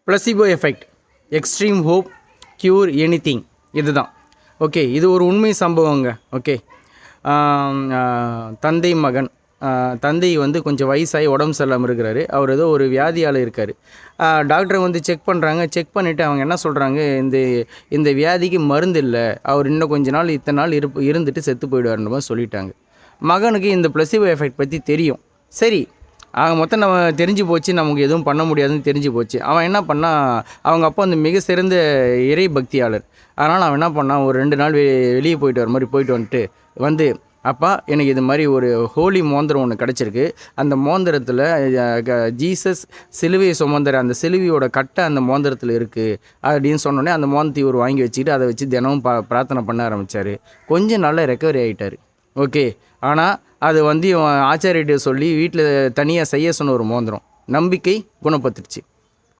Placebo effect, extreme hope, cure anything, இதுதான். Okay, இது ஒரு உண்மை சம்பவங்க. ஓகே, தந்தை மகன், தந்தை வந்து கொஞ்சம் வயசாகி உடம்பு சரியில்லாமல் இருக்கிறாரு. அவர் ஏதோ ஒரு வியாதியால் இருக்கார். டாக்டர் வந்து செக் பண்ணுறாங்க. செக் பண்ணிவிட்டு அவங்க என்ன சொல்கிறாங்க, இந்த வியாதிக்கு மருந்து இல்லை, அவர் இன்னும் கொஞ்ச நாள் இத்தனை நாள் இருந்துட்டு செத்து போயிடுவார்ன்ற மாதிரி சொல்லிட்டாங்க. மகனுக்கு இந்த பிளசிபோ எஃபெக்ட் பற்றி தெரியும். சரி, மொத்தம் நம்ம தெரிஞ்சு போச்சு, நமக்கு எதுவும் பண்ண முடியாதுன்னு தெரிஞ்சு போச்சு. அவன் என்ன பண்ணால், அவங்க அப்பா வந்து மிக சிறந்த இறை பக்தியாளர். அதனால் அவன் என்ன பண்ணான், ஒரு 2 நாள் வெளியே போயிட்டு வர மாதிரி போயிட்டு வந்துட்டு அப்பா எனக்கு இது மாதிரி ஒரு ஹோலி மோந்திரம் ஒன்று கிடச்சிருக்கு, அந்த மோந்திரத்தில் ஜீசஸ் சிலுவையை சுமந்துற அந்த சிலுவையோட கட்டை அந்த மோந்திரத்தில் இருக்குது அப்படின்னு சொன்னோடனே அந்த மோந்திரத்தை ஒரு வாங்கி வச்சுக்கிட்டு அதை வச்சு தினமும் பிரார்த்தனை பண்ண ஆரம்பித்தார். கொஞ்சம் நல்லா ரெக்கவரி ஆகிட்டார். ஓகே, ஆனால் அது வந்து ஆச்சாரியிட்ட சொல்லி வீட்டில் தனியாக செய்ய சொன்ன ஒரு மோந்திரம், நம்பிக்கை குணப்பட்டுருச்சு.